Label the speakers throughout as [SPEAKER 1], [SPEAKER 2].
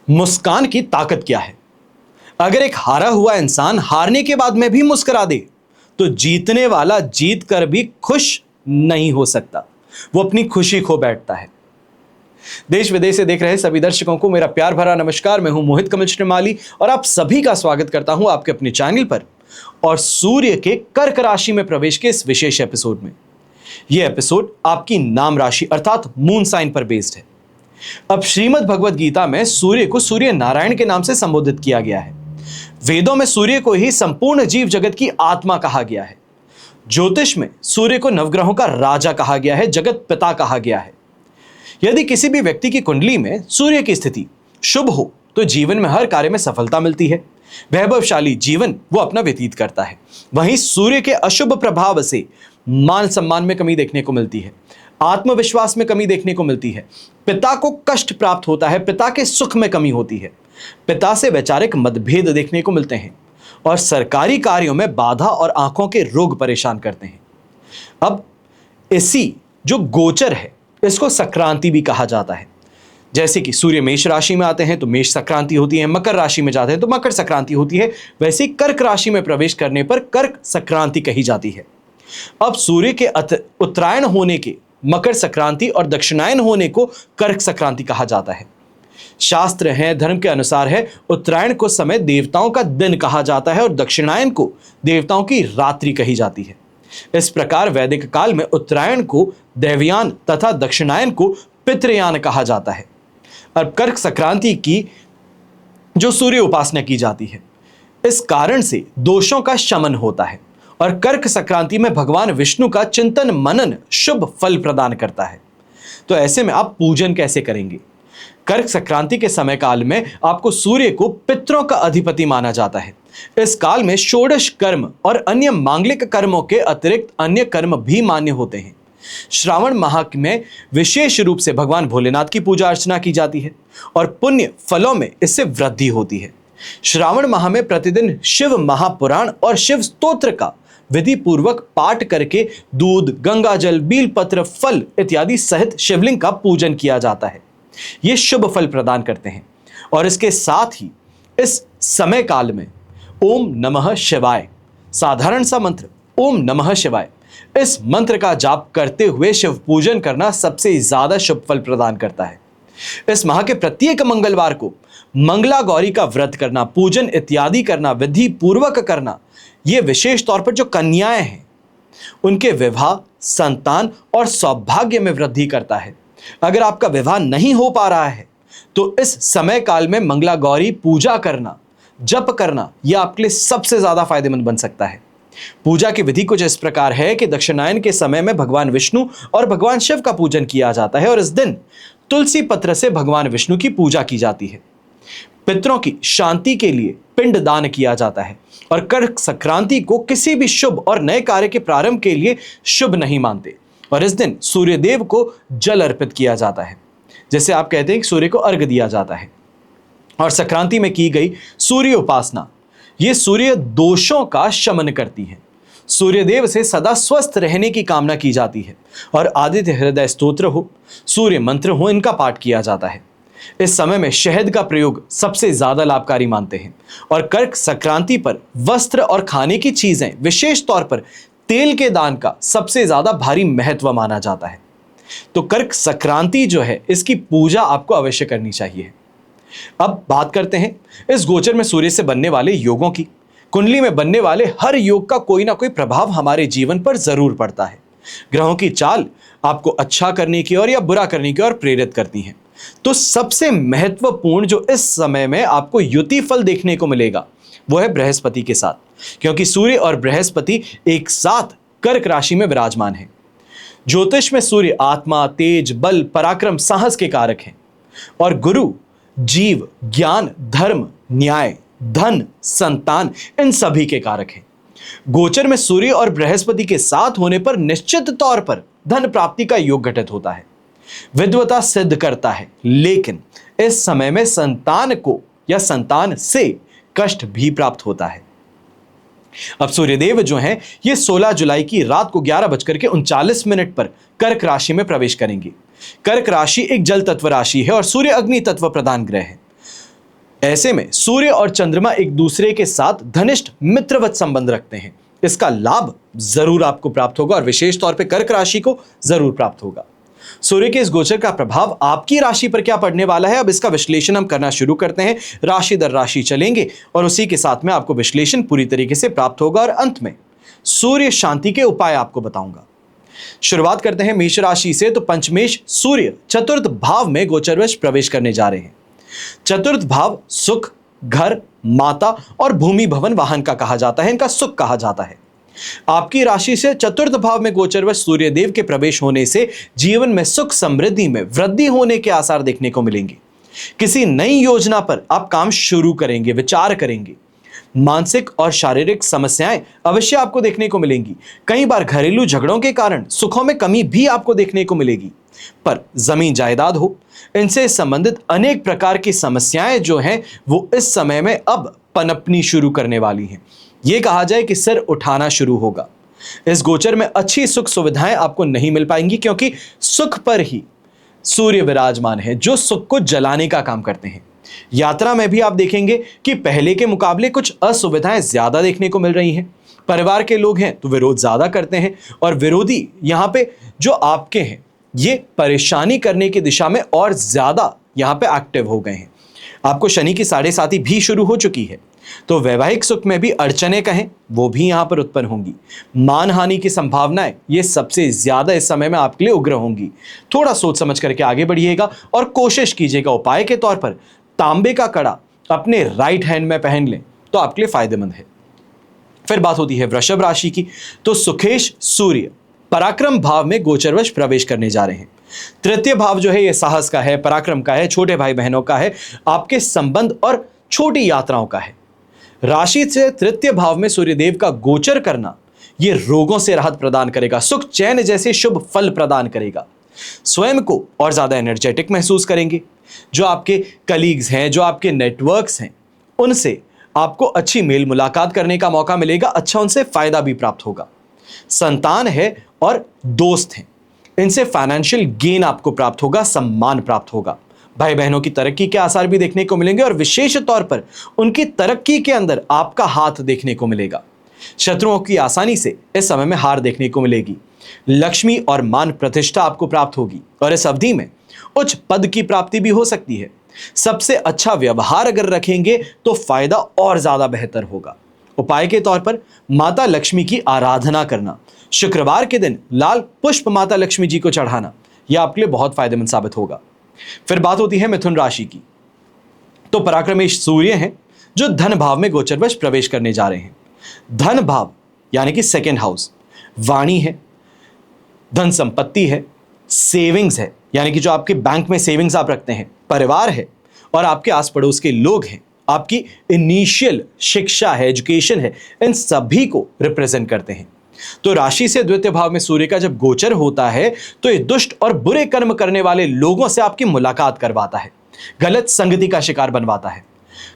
[SPEAKER 1] मुस्कान की ताकत क्या है? अगर एक हारा हुआ इंसान हारने के बाद में भी मुस्कुरा दे तो जीतने वाला जीत कर भी खुश नहीं हो सकता, वो अपनी खुशी खो बैठता है। देश विदेश से देख रहे सभी दर्शकों को मेरा प्यार भरा नमस्कार। मैं हूं मोहित कमल श्रीमाली और आप सभी का स्वागत करता हूं आपके अपने चैनल पर और सूर्य के कर्क राशि में प्रवेश के इस विशेष एपिसोड में। यह एपिसोड आपकी नाम राशि अर्थात मून साइन पर बेस्ड है। अब श्रीमद् भगवद गीता में सूर्य को सूर्य नारायण के नाम से संबोधित किया गया है। वेदों में सूर्य को ही संपूर्ण जीव जगत की आत्मा कहा गया है। ज्योतिष में सूर्य को नवग्रहों का राजा कहा गया है, जगत पिता कहा गया है। यदि किसी भी व्यक्ति की कुंडली में सूर्य की स्थिति शुभ हो तो जीवन में हर कार्य में सफलता मिलती है, वैभवशाली जीवन वो अपना व्यतीत करता है। वहीं सूर्य के अशुभ प्रभाव से मान सम्मान में कमी देखने को मिलती है, आत्मविश्वास में कमी देखने को मिलती है, पिता को कष्ट प्राप्त होता है, पिता के सुख में कमी होती है, पिता से वैचारिक मतभेद देखने को मिलते हैं और सरकारी कार्यों में बाधा और आंखों के रोग परेशान करते हैं। अब इसी जो गोचर है इसको संक्रांति भी कहा जाता है। जैसे कि सूर्य मेष राशि में आते हैं तो मेष संक्रांति होती है, मकर राशि में जाते हैं तो मकर संक्रांति होती है, वैसे ही कर्क राशि में प्रवेश करने पर कर्क संक्रांति कही जाती है। अब सूर्य के उत्तरायण होने के मकर संक्रांति और दक्षिणायन होने को कर्क संक्रांति कहा जाता है। शास्त्र है, धर्म के अनुसार है, उत्तरायण को समय देवताओं का दिन कहा जाता है और दक्षिणायन को देवताओं की रात्रि कही जाती है। इस प्रकार वैदिक काल में उत्तरायण को देवयान तथा दक्षिणायन को पितृयान कहा जाता है। और कर्क संक्रांति की जो सूर्य उपासना की जाती है, इस कारण से दोषों का शमन होता है और कर्क संक्रांति में भगवान विष्णु का चिंतन मनन शुभ फल प्रदान करता है। तो ऐसे में आप पूजन कैसे करेंगे? कर्क संक्रांति के समय काल में आपको सूर्य को पितरों का अधिपति माना जाता है। इस काल में षोडश कर्म और अन्य मांगलिक कर्मों के अतिरिक्त अन्य कर्म भी मान्य होते हैं। श्रावण माह में विशेष रूप से भगवान भोलेनाथ की पूजा अर्चना की जाती है और पुण्य फलों में इससे वृद्धि होती है। श्रावण माह में प्रतिदिन शिव महापुराण और शिव स्तोत्र का विधि पूर्वक पाठ करके दूध, गंगा जल, बीलपत्र, फल इत्यादि सहित शिवलिंग का पूजन किया जाता है। ये शुभ फल प्रदान करते हैं और इसके साथ ही इस समय काल में ओम नमः शिवाय, साधारण सा मंत्र ओम नमः शिवाय, इस मंत्र का जाप करते हुए शिव पूजन करना सबसे ज्यादा शुभ फल प्रदान करता है। इस माह के प्रत्येक मंगलवार को मंगला गौरी का व्रत करना, पूजन इत्यादि करना, विधि पूर्वक करना, यह विशेष तौर पर जो कन्याएं हैं उनके विवाह, संतान और सौभाग्य में वृद्धि करता है। अगर आपका विवाह नहीं हो पा रहा है तो इस समय काल में मंगला गौरी पूजा करना, जप करना, यह आपके लिए सबसे ज्यादा फायदेमंद बन सकता है। पूजा की विधि कुछ इस प्रकार है कि दक्षिणायन के समय में भगवान विष्णु और भगवान शिव का पूजन किया जाता है और इस दिन तुलसी पत्र से भगवान विष्णु की पूजा की जाती है। पितरों की शांति के लिए पिंड दान किया जाता है और कर्क संक्रांति को किसी भी शुभ और नए कार्य के प्रारंभ के लिए शुभ नहीं मानते और इस दिन सूर्य देव को जल अर्पित किया जाता है। जैसे आप कहते हैं कि सूर्य को अर्घ दिया जाता है। और संक्रांति में की गई सूर्य उपासना ये सूर्य दोषों का शमन करती है। सूर्य देव से सदा स्वस्थ रहने की कामना की जाती है और आदित्य हृदय स्तोत्र हो, सूर्य मंत्र हो, इनका पाठ किया जाता है। इस समय में शहद का प्रयोग सबसे ज्यादा लाभकारी मानते हैं और कर्क संक्रांति पर वस्त्र और खाने की चीजें, विशेष तौर पर तेल के दान का सबसे ज्यादा भारी महत्व माना जाता है। तो कर्क संक्रांति जो है इसकी पूजा आपको अवश्य करनी चाहिए। अब बात करते हैं इस गोचर में सूर्य से बनने वाले योगों की। कुंडली में बनने वाले हर योग का कोई ना कोई प्रभाव हमारे जीवन पर जरूर पड़ता है। ग्रहों की चाल आपको अच्छा करने की ओर या बुरा करने की ओर प्रेरित करती हैं। तो सबसे महत्वपूर्ण जो इस समय में आपको युति फल देखने को मिलेगा वो है बृहस्पति के साथ, क्योंकि सूर्य और बृहस्पति एक साथ कर्क राशि में विराजमान है। ज्योतिष में सूर्य आत्मा, तेज, बल, पराक्रम, साहस के कारक हैं और गुरु जीव, ज्ञान, धर्म, न्याय, धन, संतान, इन सभी के कारक हैं। गोचर में सूर्य और बृहस्पति के साथ होने पर निश्चित तौर पर धन प्राप्ति का योग घटित होता है, विद्वता सिद्ध करता है, लेकिन इस समय में संतान को या संतान से कष्ट भी प्राप्त होता है। अब सूर्यदेव जो हैं ये 16 जुलाई की रात को 11:39 पर कर्क राशि में प्रवेश करेंगे। कर्क राशि एक जल तत्व राशि है और सूर्य अग्नि तत्व प्रधान ग्रह है। ऐसे में सूर्य और चंद्रमा एक दूसरे के साथ घनिष्ठ मित्रवत संबंध रखते हैं। इसका लाभ जरूर आपको प्राप्त होगा और विशेष तौर पे कर्क राशि को जरूर प्राप्त होगा। सूर्य के इस गोचर का प्रभाव आपकी राशि पर क्या पड़ने वाला है, अब इसका विश्लेषण हम करना शुरू करते हैं। राशि दर राशि चलेंगे और उसी के साथ में आपको विश्लेषण पूरी तरीके से प्राप्त होगा और अंत में सूर्य शांति के उपाय आपको बताऊंगा। शुरुआत करते हैं मेष राशि से। तो पंचमेश सूर्य चतुर्थ भाव में गोचरवश प्रवेश करने जा रहे हैं। चतुर्थ भाव सुख, घर, माता और भूमि भवन वाहन का कहा जाता है, इनका सुख कहा जाता है। आपकी राशि से चतुर्थ भाव में गोचरवश सूर्यदेव के प्रवेश होने से जीवन में सुख समृद्धि में वृद्धि होने के आसार देखने को मिलेंगे। किसी नई योजना पर आप काम शुरू करेंगे, विचार करेंगे। मानसिक और शारीरिक समस्याएं अवश्य आपको देखने को मिलेंगी। कई बार घरेलू झगड़ों के कारण सुखों में कमी भी आपको देखने को मिलेगी। पर जमीन जायदाद हो, इनसे संबंधित अनेक प्रकार की समस्याएं जो हैं वो इस समय में अब पनपनी शुरू करने वाली हैं। ये कहा जाए कि सिर उठाना शुरू होगा। इस गोचर में अच्छी सुख सुविधाएं आपको नहीं मिल पाएंगी क्योंकि सुख पर ही सूर्य विराजमान है जो सुख को जलाने का काम करते हैं। यात्रा में भी आप देखेंगे कि पहले के मुकाबले कुछ असुविधाएं ज्यादा देखने को मिल रही हैं। परिवार के लोग हैं तो विरोध ज्यादा करते हैं और विरोधी यहां पे जो आपके हैं ये परेशानी करने की दिशा में और ज्यादा यहां पे एक्टिव हो गए हैं। आपको शनि की 7.5 भी शुरू हो चुकी है, तो वैवाहिक सुख में भी अड़चने कहें वो भी यहां पर उत्पन्न होंगी। मानहानि की संभावनाएं ये सबसे ज्यादा इस समय में आपके लिए उग्र होंगी। थोड़ा सोच समझ करके आगे बढ़िएगा और कोशिश कीजिएगा उपाय के तौर पर तांबे का कड़ा अपने राइट हैंड में पहन लें तो आपके लिए फायदेमंद है। फिर बात होती है वृषभ राशि की। तो सुखेश सूर्य पराक्रम भाव में गोचरवश प्रवेश करने जा रहे हैं। तृतीय भाव जो है ये साहस का है, पराक्रम का है, छोटे भाई बहनों का है, आपके संबंध और छोटी यात्राओं का है। राशि से तृतीय भाव में सूर्यदेव का गोचर करना ये रोगों से राहत प्रदान करेगा, सुख चैन जैसे शुभ फल प्रदान करेगा। स्वयं को और ज्यादा एनर्जेटिक महसूस करेंगे। जो आपके कलीग्स हैं, जो आपके नेटवर्क्स हैं, उनसे आपको अच्छी मेल मुलाकात करने का मौका मिलेगा, अच्छा उनसे फायदा भी प्राप्त होगा। संतान है और दोस्त हैं, इनसे फाइनेंशियल गेन आपको प्राप्त होगा, सम्मान प्राप्त होगा। भाई बहनों की तरक्की के आसार भी देखने को मिलेंगे और विशेष तौर पर उनकी तरक्की के अंदर आपका हाथ देखने को मिलेगा। शत्रुओं की आसानी से इस समय में हार देखने को मिलेगी। लक्ष्मी और मान प्रतिष्ठा आपको प्राप्त होगी और इस अवधि में उच्च पद की प्राप्ति भी हो सकती है। सबसे अच्छा व्यवहार अगर रखेंगे तो फायदा और ज्यादा बेहतर होगा। उपाय के तौर पर माता लक्ष्मी की आराधना करना, शुक्रवार के दिन लाल पुष्प माता लक्ष्मी जी को चढ़ाना, यह आपके लिए बहुत फायदेमंद साबित होगा। फिर बात होती है मिथुन राशि की। तो पराक्रमेश सूर्य हैं जो धन भाव में गोचरवश प्रवेश करने जा रहे हैं। धन भाव यानी कि सेकेंड हाउस वाणी है, धन संपत्ति है, सेविंग्स है यानी कि जो आपके बैंक में सेविंग्स आप रखते हैं, परिवार है और आपके आस पड़ोस के लोग हैं, आपकी इनिशियल शिक्षा है, एजुकेशन है, इन सभी को रिप्रेजेंट करते हैं। तो राशि से द्वितीय भाव में सूर्य का जब गोचर होता है तो ये दुष्ट और बुरे कर्म करने वाले लोगों से आपकी मुलाकात करवाता है, गलत संगति का शिकार बनवाता है,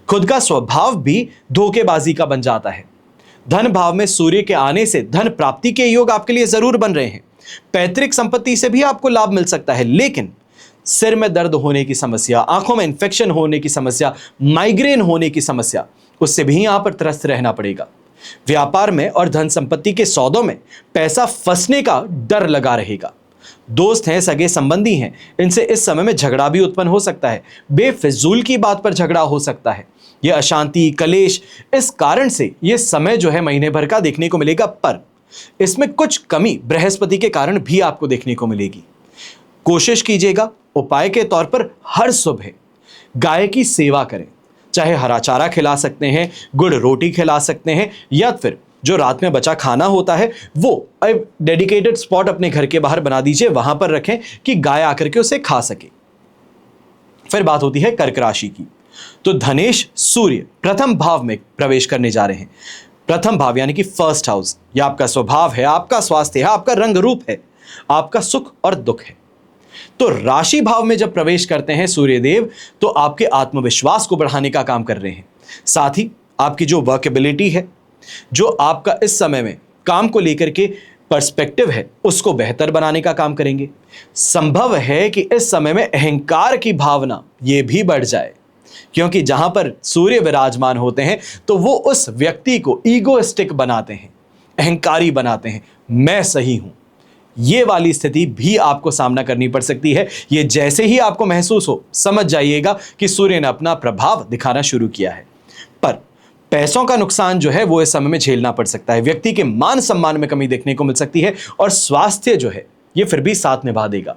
[SPEAKER 1] खुद का स्वभाव भी धोखेबाजी का बन जाता है। धन भाव में सूर्य के आने से धन प्राप्ति के योग आपके लिए जरूर बन रहे हैं। पैतृक संपत्ति से भी आपको लाभ मिल सकता है, लेकिन सिर में दर्द होने की समस्या, आंखों में इंफेक्शन होने की समस्या, माइग्रेन होने की समस्या, उससे भी यहां पर त्रस्त रहना पड़ेगा। व्यापार में और धन संपत्ति के सौदों में पैसा फंसने का डर लगा रहेगा। दोस्त हैं, सगे संबंधी हैं, इनसे इस समय में झगड़ा भी उत्पन्न हो सकता है। बेफिजूल की बात पर झगड़ा हो सकता है। यह अशांति, कलेश, इस कारण से यह समय जो है महीने भर का देखने को मिलेगा, पर इसमें कुछ कमी बृहस्पति के कारण भी आपको देखने को मिलेगी। कोशिश कीजिएगा उपाय के तौर पर हर सुबह गाय की सेवा करें, चाहे हरा चारा खिला सकते हैं, गुड़ रोटी खिला सकते हैं, या फिर जो रात में बचा खाना होता है वो डेडिकेटेड स्पॉट अपने घर के बाहर बना दीजिए, वहां पर रखें कि गाय आकर के उसे खा सके। फिर बात होती है कर्क राशि की। तो धनेश सूर्य प्रथम भाव में प्रवेश करने जा रहे हैं। प्रथम भाव यानी कि फर्स्ट हाउस, यह आपका स्वभाव है, आपका स्वास्थ्य है, आपका रंग रूप है, आपका सुख और दुख है। तो राशि भाव में जब प्रवेश करते हैं सूर्यदेव तो आपके आत्मविश्वास को बढ़ाने का काम कर रहे हैं। साथ ही आपकी जो वर्केबिलिटी है, जो आपका इस समय में काम को लेकर के पर्सपेक्टिव है, उसको बेहतर बनाने का काम करेंगे। संभव है कि इस समय में अहंकार की भावना ये भी बढ़ जाए। क्योंकि जहां पर सूर्य विराजमान होते हैं तो वो उस व्यक्ति को ईगोइस्टिक बनाते हैं, अहंकारी बनाते हैं, मैं सही हूं। ये वाली स्थिति भी आपको सामना करनी पड़ सकती है। ये जैसे ही आपको महसूस हो, समझ जाइएगा कि सूर्य ने अपना प्रभाव दिखाना शुरू किया है। पर पैसों का नुकसान जो है वो इस समय में झेलना पड़ सकता है। व्यक्ति के मान सम्मान में कमी देखने को मिल सकती है और स्वास्थ्य जो है ये फिर भी साथ निभा देगा।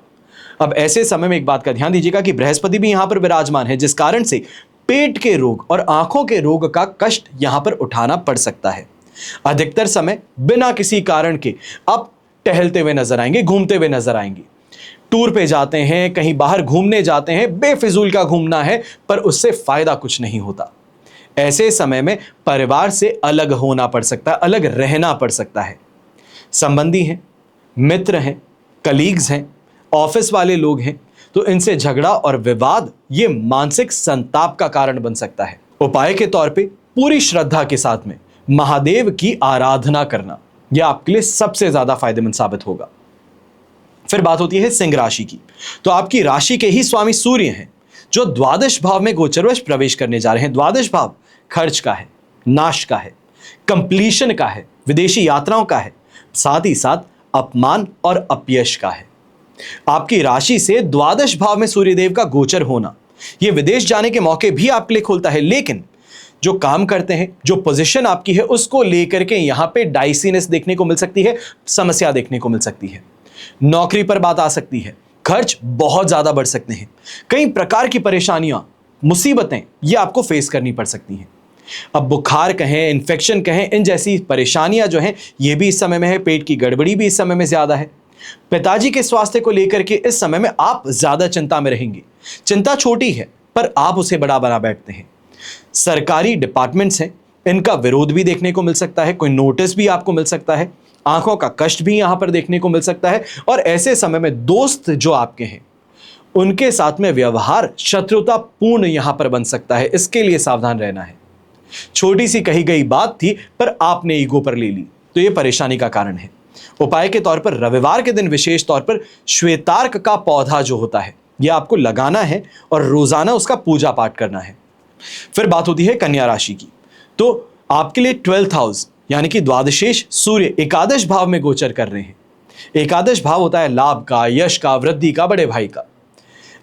[SPEAKER 1] अब ऐसे समय में एक बात का ध्यान दीजिएगा कि बृहस्पति भी यहां पर विराजमान है, जिस कारण से पेट के रोग और आंखों के रोग का कष्ट यहां पर उठाना पड़ सकता है। अधिकतर समय बिना किसी कारण के आप टहलते हुए नजर आएंगे, घूमते हुए नजर आएंगे। टूर पे जाते हैं, कहीं बाहर घूमने जाते हैं, बेफिजूल का घूमना है, पर उससे फायदा कुछ नहीं होता। ऐसे समय में परिवार से अलग होना पड़ सकता है, अलग रहना पड़ सकता है। संबंधी हैं, मित्र हैं, कलीग्स हैं, ऑफिस वाले लोग हैं, तो इनसे झगड़ा और विवाद ये मानसिक संताप का कारण बन सकता है। उपाय के तौर पे पूरी श्रद्धा के साथ में महादेव की आराधना करना यह आपके लिए सबसे ज्यादा फायदेमंद साबित होगा। फिर बात होती है सिंह राशि की। तो आपकी राशि के ही स्वामी सूर्य हैं, जो द्वादश भाव में गोचरवश प्रवेश करने जा रहे हैं। द्वादश भाव खर्च का है, नाश का है, कंप्लीशन का है, विदेशी यात्राओं का है, साथ ही साथ अपमान और अपयश का है। आपकी राशि से द्वादश भाव में सूर्यदेव का गोचर होना यह विदेश जाने के मौके भी आपके लिए खोलता है, लेकिन जो काम करते हैं, जो पोजीशन आपकी है, उसको लेकर के यहां पे डाइसीनेस देखने को मिल सकती है, समस्या देखने को मिल सकती है। नौकरी पर बात आ सकती है, खर्च बहुत ज्यादा बढ़ सकते हैं, कई प्रकार की परेशानियां, मुसीबतें ये आपको फेस करनी पड़ सकती हैं। अब बुखार कहें, इन्फेक्शन कहें, इन जैसी परेशानियां जो हैं ये भी इस समय में है। पेट की गड़बड़ी भी इस समय में ज्यादा है। पिताजी के स्वास्थ्य को लेकर के इस समय में आप ज्यादा चिंता में रहेंगे। चिंता छोटी है पर आप उसे बड़ा बना बैठते हैं। सरकारी डिपार्टमेंट्स हैं, इनका विरोध भी देखने को मिल सकता है, कोई नोटिस भी आपको मिल सकता है, आंखों का कष्ट भी यहां पर देखने को मिल सकता है। और ऐसे समय में दोस्त जो आपके हैं उनके साथ में व्यवहार शत्रुतापूर्ण यहां पर बन सकता है, इसके लिए सावधान रहना है। छोटी सी कही गई बात थी पर आपने ईगो पर ले ली, तो यह परेशानी का कारण है। उपाय के तौर पर रविवार के दिन विशेष तौर पर श्वेतार्क का पौधा जो होता है यह आपको लगाना है और रोजाना उसका पूजा पाठ करना है। फिर बात होती है कन्या राशि की। तो आपके लिए 12th हाउस यानी कि द्वादशेश सूर्य एकादश भाव में गोचर कर रहे हैं। एकादश भाव होता है लाभ का, यश का, वृद्धि का, बड़े भाई का।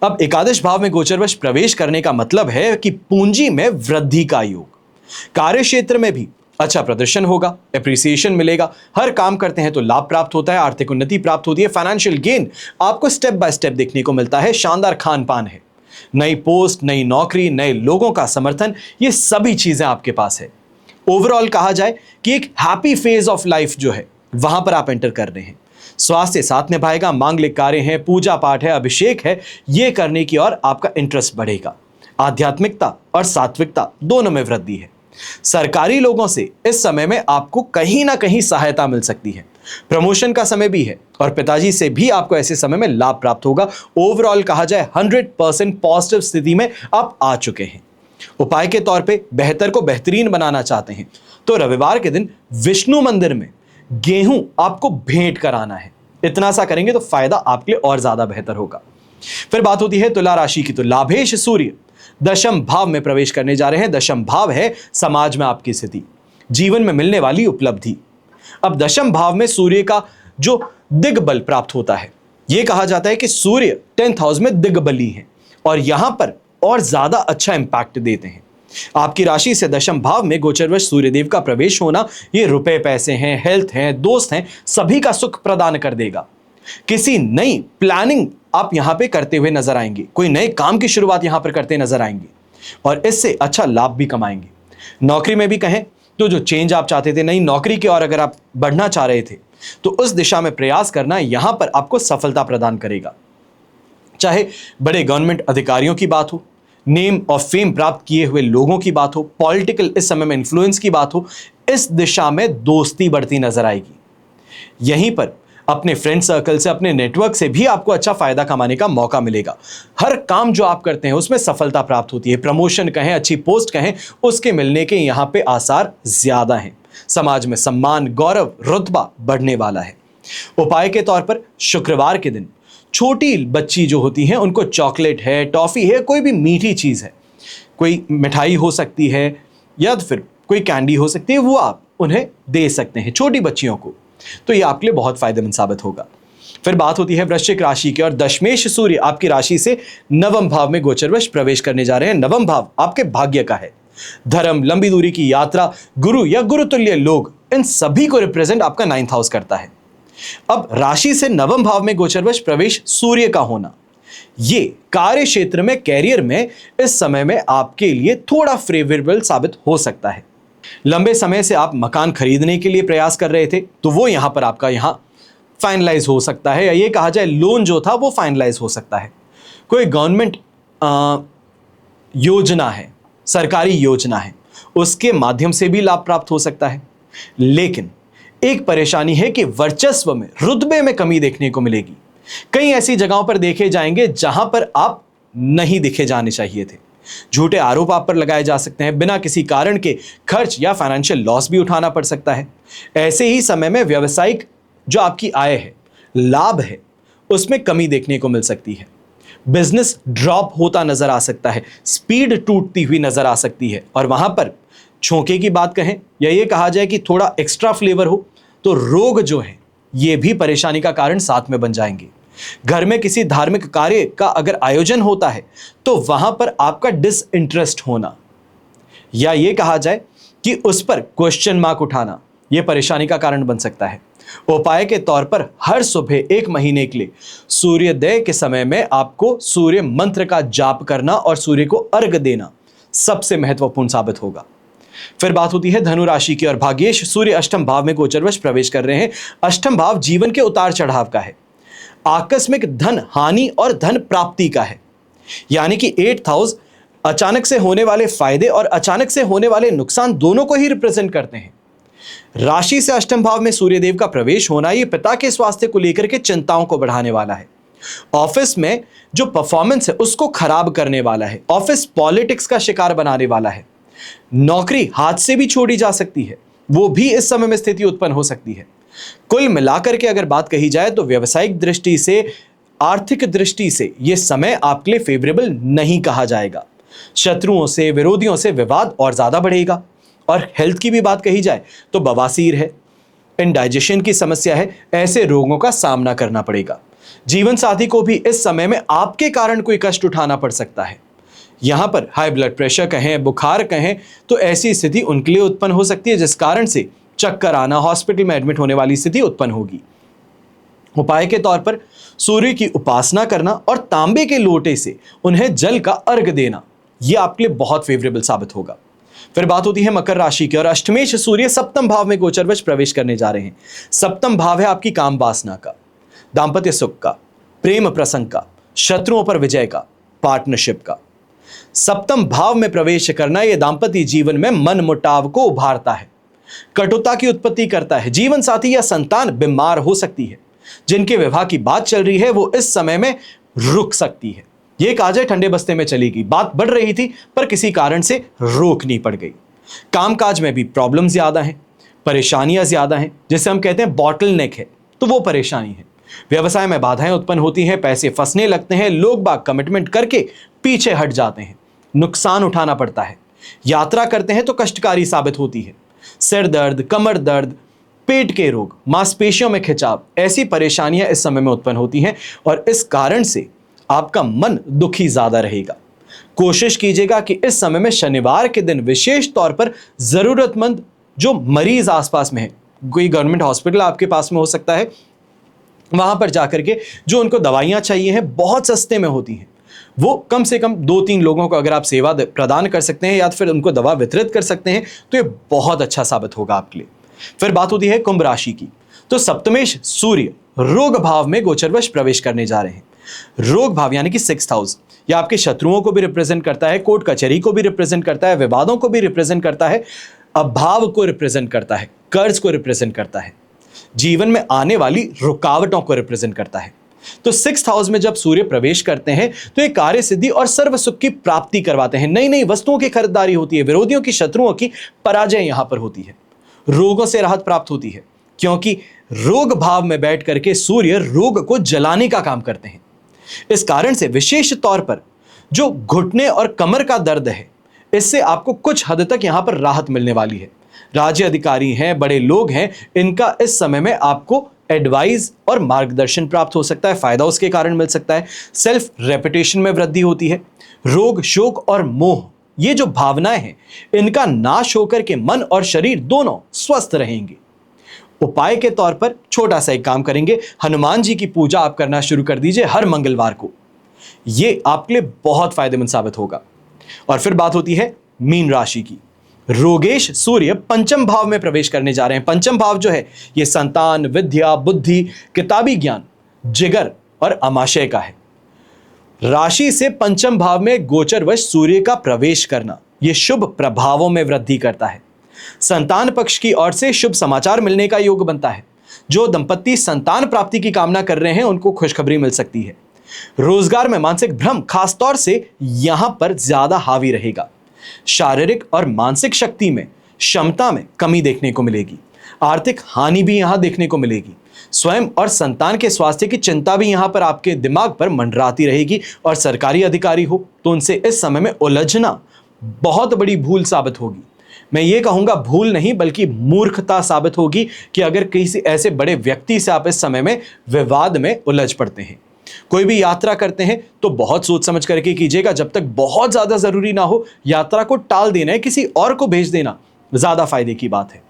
[SPEAKER 1] अब एकादश भाव में गोचरवश प्रवेश करने का मतलब है कि पूंजी में वृद्धि का योग, कार्य क्षेत्र में भी अच्छा प्रदर्शन होगा, एप्रिसिएशन मिलेगा। हर काम करते हैं तो लाभ प्राप्त होता है, आर्थिक उन्नति प्राप्त होती है, फाइनेंशियल गेन आपको स्टेप बाय स्टेप देखने को मिलता है। शानदार खान पान है, नई पोस्ट, नई नौकरी, नए लोगों का समर्थन, ये सभी चीजें आपके पास है। ओवरऑल कहा जाए कि एक हैप्पी फेज ऑफ लाइफ जो है वहां पर आप एंटर कर रहे हैं। स्वास्थ्य साथ निभाएगा, मांगलिक कार्य है, पूजा पाठ है, अभिषेक है, ये करने की ओर आपका इंटरेस्ट बढ़ेगा। आध्यात्मिकता और सात्विकता दोनों में वृद्धि है। सरकारी लोगों से इस समय में आपको कहीं ना कहीं सहायता मिल सकती है। प्रमोशन का समय भी है और पिताजी से भी आपको ऐसे समय में लाभ प्राप्त होगा। ओवरऑल कहा जाए 100% पॉजिटिव स्थिति में आप आ चुके हैं। उपाय के तौर पे बेहतर को बेहतरीन बनाना चाहते हैं तो रविवार के दिन विष्णु मंदिर में गेहूं आपको भेंट कराना है। इतना सा करेंगे तो फायदा आपके लिए और ज्यादा बेहतर होगा। फिर बात होती है तुला राशि की। तो लाभेश सूर्य दशम भाव में प्रवेश करने जा रहे हैं। दशम भाव है समाज में आपकी स्थिति, जीवन में मिलने वाली उपलब्धि। अब दशम भाव में सूर्य का जो दिग्बल प्राप्त होता है, यह कहा जाता है कि सूर्य 10th हाउस में दिग्बली है और यहां पर और ज्यादा अच्छा इंपैक्ट देते हैं। आपकी राशि से दशम भाव में गोचरवश सूर्यदेव का प्रवेश होना ये रुपए पैसे हैं, हेल्थ हैं, दोस्त हैं, सभी का सुख प्रदान कर देगा। किसी नई प्लानिंग आप यहां पे करते हुए नजर आएंगे, कोई नए काम की शुरुआत यहां पर करते नजर आएंगे और इससे अच्छा लाभ भी कमाएंगे। नौकरी में भी कहें तो जो चेंज आप चाहते थे, नई नौकरी की ओर अगर आप बढ़ना चाह रहे थे तो उस दिशा में प्रयास करना यहां पर आपको सफलता प्रदान करेगा। चाहे बड़े गवर्नमेंट अधिकारियों की बात हो, नेम और फेम प्राप्त किए हुए लोगों की बात हो, पॉलिटिकल इस समय में इन्फ्लुएंस की बात हो, इस दिशा में दोस्ती बढ़ती नजर आएगी। यहीं पर अपने फ्रेंड सर्कल से, अपने नेटवर्क से भी आपको अच्छा फायदा कमाने का मौका मिलेगा। हर काम जो आप करते हैं उसमें सफलता प्राप्त होती है। प्रमोशन कहें, अच्छी पोस्ट कहें, उसके मिलने के यहां पे आसार ज्यादा हैं। समाज में सम्मान, गौरव, रुतबा बढ़ने वाला है। उपाय के तौर पर शुक्रवार के दिन छोटी बच्ची जो होती हैं उनको चॉकलेट है, टॉफी है, कोई भी मीठी चीज है, कोई मिठाई हो सकती है या तो फिर कोई कैंडी हो सकती है, वो आप उन्हें दे सकते हैं छोटी बच्चियों को। तो ये आपके लिए बहुत फायदेमंद साबित होगा। फिर बात होती है वृश्चिक राशि की, और दशमेश सूर्य आपकी राशि से नवम भाव में गोचरवश प्रवेश करने जा रहे हैं। नवम भाव आपके भाग्य का है। धर्म, लंबी दूरी की यात्रा, गुरु या गुरुतुल्य लोग, इन सभी को रिप्रेजेंट आपका 9th हाउस करता है। अब राशि से नवम भाव में गोचरवश प्रवेश सूर्य का होना, ये कार्य क्षेत्र में, कैरियर में इस समय में आपके लिए थोड़ा फेवरेबल साबित हो सकता है। लंबे समय से आप मकान खरीदने के लिए प्रयास कर रहे थे, तो वो यहां पर आपका यहां फाइनलाइज हो सकता है, या ये कहा जाए लोन जो था वो फाइनलाइज हो सकता है। कोई गवर्नमेंट योजना है, सरकारी योजना है, उसके माध्यम से भी लाभ प्राप्त हो सकता है। लेकिन एक परेशानी है कि वर्चस्व में, रुतबे में कमी देखने को मिलेगी। कई ऐसी जगहों पर देखे जाएंगे जहां पर आप नहीं दिखे जाने चाहिए थे। झूठे आरोप आप पर लगाए जा सकते हैं। बिना किसी कारण के खर्च या फाइनेंशियल लॉस भी उठाना पड़ सकता है। ऐसे ही समय में व्यावसायिक जो आपकी आय है, लाभ है, उसमें कमी देखने को मिल सकती है। बिजनेस ड्रॉप होता नजर आ सकता है, स्पीड टूटती हुई नजर आ सकती है। और वहां पर झोंके की बात कहें या ये कहा जाए कि थोड़ा एक्स्ट्रा फ्लेवर हो, तो रोग जो है ये भी परेशानी का कारण साथ में बन जाएंगे। घर में किसी धार्मिक कार्य का अगर आयोजन होता है तो वहां पर आपका डिसइंटरेस्ट होना, या ये कहा जाए कि उस पर क्वेश्चन मार्क उठाना, यह परेशानी का कारण बन सकता है। उपाय के तौर पर हर सुबह 1 महीने के लिए सूर्योदय के समय में आपको सूर्य मंत्र का जाप करना और सूर्य को अर्घ देना सबसे महत्वपूर्ण साबित होगा। फिर बात होती है धनु राशि की, और भाग्येश सूर्य अष्टम भाव में गोचरवश प्रवेश कर रहे हैं। अष्टम भाव जीवन के उतार चढ़ाव का है, आकस्मिक धन हानि और धन प्राप्ति का है। यानी कि 8th हाउस अचानक से होने वाले फायदे और अचानक से होने वाले नुकसान दोनों को ही रिप्रेजेंट करते हैं। राशि से अष्टम भाव में सूर्यदेव का प्रवेश होना ये पिता के स्वास्थ्य को लेकर के चिंताओं को बढ़ाने वाला है। ऑफिस में जो परफॉर्मेंस है उसको खराब करने वाला है। ऑफिस पॉलिटिक्स का शिकार बनाने वाला है। नौकरी हाथ से भी छोड़ी जा सकती है, वो भी इस समय में स्थिति उत्पन्न हो सकती है। कुल मिलाकर के अगर बात कही जाए तो व्यावसायिक दृष्टि से, आर्थिक दृष्टि से यह समय आपके लिए फेवरेबल नहीं कहा जाएगा। शत्रुओं से, विरोधियों से विवाद और ज्यादा बढ़ेगा। और हेल्थ की भी बात कही जाए तो बवासीर है, इंडाइजेशन की समस्या है, ऐसे रोगों का सामना करना पड़ेगा। जीवन साथी को भी इस समय में आपके कारण कोई कष्ट उठाना पड़ सकता है। यहां पर हाई ब्लड प्रेशर कहें, बुखार कहें, तो ऐसी स्थिति उनके लिए उत्पन्न हो सकती है, जिस कारण से चक्कर आना, हॉस्पिटल में एडमिट होने वाली स्थिति उत्पन्न होगी। उपाय के तौर पर सूर्य की उपासना करना और तांबे के लोटे से उन्हें जल का अर्घ देना, यह आपके लिए बहुत फेवरेबल साबित होगा। फिर बात होती है मकर राशि की, और अष्टमेश सूर्य सप्तम भाव में गोचरवश प्रवेश करने जा रहे हैं। सप्तम भाव है आपकी काम वासना का, दाम्पत्य सुख का, प्रेम प्रसंग का, शत्रुओं पर विजय का, पार्टनरशिप का। सप्तम भाव में प्रवेश करना यह दाम्पत्य जीवन में मन मुटाव को उभारता है, कटुता की उत्पत्ति करता है। जीवन साथी या संतान बीमार हो सकती है। जिनके विवाह की बात चल रही है वो इस समय में रुक सकती है। यह कहा जाए ठंडे बस्ते में चली गई, बात बढ़ रही थी पर किसी कारण से रोकनी पड़ गई। कामकाज में भी प्रॉब्लम ज्यादा है, परेशानियां ज्यादा हैं, जिसे हम कहते हैं बॉटल नेक है, तो वो परेशानी है। व्यवसाय में बाधाएं उत्पन्न होती हैं, पैसे फंसने लगते हैं, लोग बाग कमिटमेंट करके पीछे हट जाते हैं, नुकसान उठाना पड़ता है। यात्रा करते हैं तो कष्टकारी साबित होती है। सिर दर्द, कमर दर्द, पेट के रोग, मांसपेशियों में खिंचाव, ऐसी परेशानियां इस समय में उत्पन्न होती हैं और इस कारण से आपका मन दुखी ज्यादा रहेगा। कोशिश कीजिएगा कि इस समय में शनिवार के दिन विशेष तौर पर जरूरतमंद जो मरीज आसपास में है, कोई गवर्नमेंट हॉस्पिटल आपके पास में हो सकता है, वहां पर जाकर के जो उनको दवाइयां चाहिए हैं बहुत सस्ते में होती हैं, वो कम से कम 2-3 लोगों को अगर आप सेवा प्रदान कर सकते हैं या फिर उनको दवा वितरित कर सकते हैं तो ये बहुत अच्छा साबित होगा आपके लिए। फिर बात होती है कुंभ राशि की, तो सप्तमेश सूर्य रोग भाव में गोचरवश प्रवेश करने जा रहे हैं। रोग भाव यानी कि 6th हाउस, यह आपके शत्रुओं को भी रिप्रेजेंट करता है, कोर्ट कचहरी को भी रिप्रेजेंट करता है, विवादों को भी रिप्रेजेंट करता है, अभाव को रिप्रेजेंट करता है, कर्ज को रिप्रेजेंट करता है, जीवन में आने वाली रुकावटों को रिप्रेजेंट करता है। तो 6th हाउस में जब सूर्य प्रवेश करते हैं तो ये कार्य सिद्धि और सर्व सुख की प्राप्ति करवाते हैं। नई नई वस्तुओं की खरीदारी होती है, विरोधियों की, शत्रुओं की पराजय यहां पर होती है, रोगों से राहत प्राप्त होती है, क्योंकि रोग भाव में बैठ करके सूर्य रोग को जलाने का काम करते हैं। इस कारण से विशेष तौर पर जो घुटने और कमर का दर्द है, इससे आपको कुछ हद तक यहां पर राहत मिलने वाली है। राज्य अधिकारी हैं, बड़े लोग हैं, इनका इस समय में आपको एडवाइस और मार्गदर्शन प्राप्त हो सकता है, फायदा उसके कारण मिल सकता है। सेल्फ रेपुटेशन में वृद्धि होती है। रोग, शोक और मोह, ये जो भावनाएं हैं, इनका नाश होकर के मन और शरीर दोनों स्वस्थ रहेंगे। उपाय के तौर पर छोटा सा एक काम करेंगे, हनुमान जी की पूजा आप करना शुरू कर दीजिए हर मंगलवार को। यह आपके लिए बहुत फायदेमंद साबित होगा। और फिर बात होती है मीन राशि की। रोगेश सूर्य पंचम भाव में प्रवेश करने जा रहे हैं। पंचम भाव जो है, यह संतान, विद्या, बुद्धि, किताबी ज्ञान, जिगर और आमाशय का है। राशि से पंचम भाव में गोचरवश सूर्य का प्रवेश करना यह शुभ प्रभावों में वृद्धि करता है। संतान पक्ष की ओर से शुभ समाचार मिलने का योग बनता है। जो दंपत्ति संतान प्राप्ति की कामना कर रहे हैं, उनको खुशखबरी मिल सकती है। रोजगार में मानसिक भ्रम खासतौर से यहां पर ज्यादा हावी रहेगा। शारीरिक और मानसिक शक्ति में, क्षमता में कमी देखने को मिलेगी। आर्थिक हानि भी यहां देखने को मिलेगी। स्वयं और संतान के स्वास्थ्य की चिंता भी यहां पर आपके दिमाग पर मंडराती रहेगी। और सरकारी अधिकारी हो तो उनसे इस समय में उलझना बहुत बड़ी भूल साबित होगी। मैं ये कहूंगा भूल नहीं बल्कि मूर्खता साबित होगी कि अगर किसी ऐसे बड़े व्यक्ति से आप इस समय में विवाद में उलझ पड़ते हैं। कोई भी यात्रा करते हैं तो बहुत सोच समझ करके कीजिएगा। जब तक बहुत ज्यादा जरूरी ना हो, यात्रा को टाल देना है, किसी और को भेज देना ज्यादा फायदे की बात है।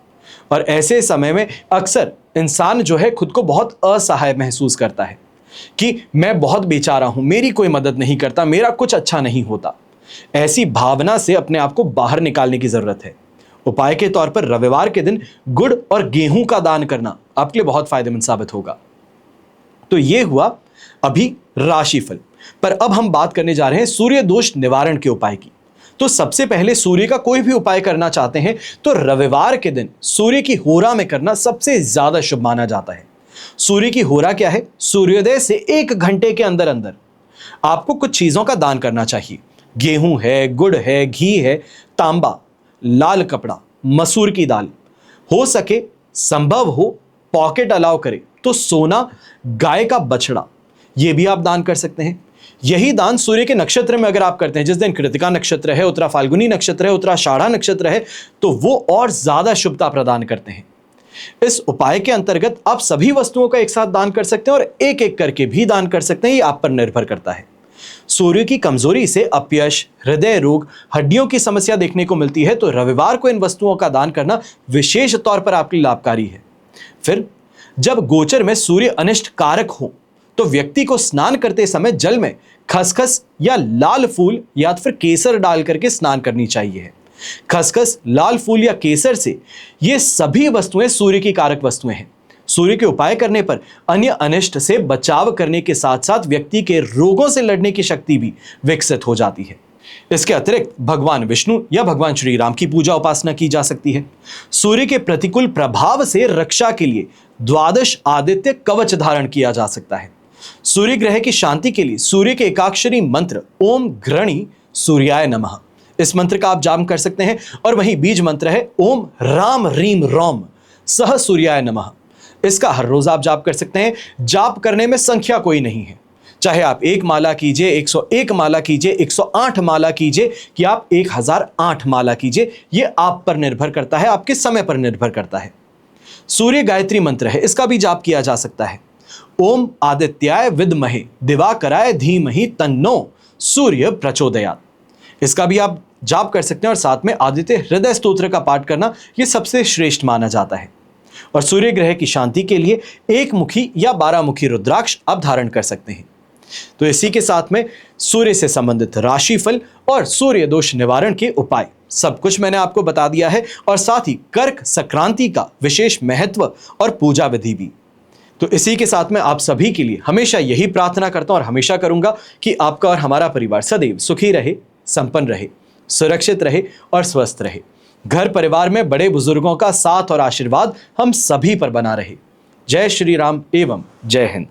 [SPEAKER 1] और ऐसे समय में अक्सर इंसान जो है खुद को बहुत असहाय महसूस करता है कि मैं बहुत बेचारा हूं, मेरी कोई मदद नहीं करता, मेरा कुछ अच्छा नहीं होता। ऐसी भावना से अपने आप को बाहर निकालने की जरूरत है। उपाय के तौर पर रविवार के दिन गुड़ और गेहूं का दान करना आपके लिए बहुत फायदेमंद साबित होगा। तो यह हुआ अभी राशिफल। पर अब हम बात करने जा रहे हैं सूर्य दोष निवारण के उपाय की। तो सबसे पहले सूर्य का कोई भी उपाय करना चाहते हैं तो रविवार के दिन सूर्य की होरा में करना सबसे ज्यादा शुभ माना जाता है। सूर्य की होरा क्या है? सूर्योदय से 1 घंटे के अंदर अंदर आपको कुछ चीजों का दान करना चाहिए। गेहूं है, गुड़ है, घी है, तांबा, लाल कपड़ा, मसूर की दाल, हो सके संभव हो पॉकेट अलाउ करे तो सोना, गाय का बछड़ा, यह भी आप दान कर सकते हैं। यही दान सूर्य के नक्षत्र में अगर आप करते हैं, जिस दिन कृतिका नक्षत्र है, उत्तरा फाल्गुनी नक्षत्र है, उत्तराषाढ़ा नक्षत्र है, तो वो और ज्यादा शुभता प्रदान करते हैं। इस उपाय के अंतर्गत आप सभी वस्तुओं का एक साथ दान कर सकते हैं और एक एक करके भी दान कर सकते हैं। ये आप पर निर्भर करता है। सूर्य की कमजोरी से अपयश, हृदय रोग, हड्डियों की समस्या देखने को मिलती है, तो रविवार को इन वस्तुओं का दान करना विशेष तौर पर आपके लिए लाभकारी है। फिर जब गोचर में सूर्य अनिष्ट कारक हो तो व्यक्ति को स्नान करते समय जल में खसखस या लाल फूल या फिर केसर डाल करके स्नान करनी चाहिए। खसखस, लाल फूल या केसर से ये सभी वस्तुएं सूर्य की कारक वस्तुएं हैं। सूर्य के उपाय करने पर अन्य अनिष्ट से बचाव करने के साथ साथ व्यक्ति के रोगों से लड़ने की शक्ति भी विकसित हो जाती है। इसके अतिरिक्त भगवान विष्णु या भगवान श्री राम की पूजा उपासना की जा सकती है। सूर्य के प्रतिकूल प्रभाव से रक्षा के लिए 12 आदित्य कवच धारण किया जा सकता है। सूर्य ग्रह की शांति के लिए सूर्य के एकाक्षरी मंत्र ओम घृणी सूर्याय नमः, इस मंत्र का आप जाप कर सकते हैं। और वहीं बीज मंत्र है ओम राम रीम रोम सह सूर्याय नमः, इसका हर रोज आप जाप कर सकते हैं। जाप करने में संख्या कोई नहीं है, चाहे आप 1 माला कीजिए, 101 माला कीजिए, 108 माला कीजिए कि आप 1008 माला कीजिए, यह आप पर निर्भर करता है, आपके समय पर निर्भर करता है। सूर्य गायत्री मंत्र है, इसका भी जाप किया जा सकता है। ओम आदित्याय विद्महे दिवाकराय धीमहि तन्नो सूर्य प्रचोदयात्, इसका भी आप जाप कर सकते हैं। और साथ में आदित्य हृदय स्तोत्र का पाठ करना यह सबसे श्रेष्ठ माना जाता है। और सूर्य ग्रह की शांति के लिए 1 मुखी या 12 मुखी रुद्राक्ष आप धारण कर सकते हैं। तो इसी के साथ में सूर्य से संबंधित राशिफल और सूर्य दोष निवारण के उपाय सब कुछ मैंने आपको बता दिया है, और साथ ही कर्क संक्रांति का विशेष महत्व और पूजा विधि भी। तो इसी के साथ में आप सभी के लिए हमेशा यही प्रार्थना करता हूं और हमेशा करूंगा कि आपका और हमारा परिवार सदैव सुखी रहे, संपन्न रहे, सुरक्षित रहे और स्वस्थ रहे। घर परिवार में बड़े बुजुर्गों का साथ और आशीर्वाद हम सभी पर बना रहे। जय श्री राम एवं जय हिंद।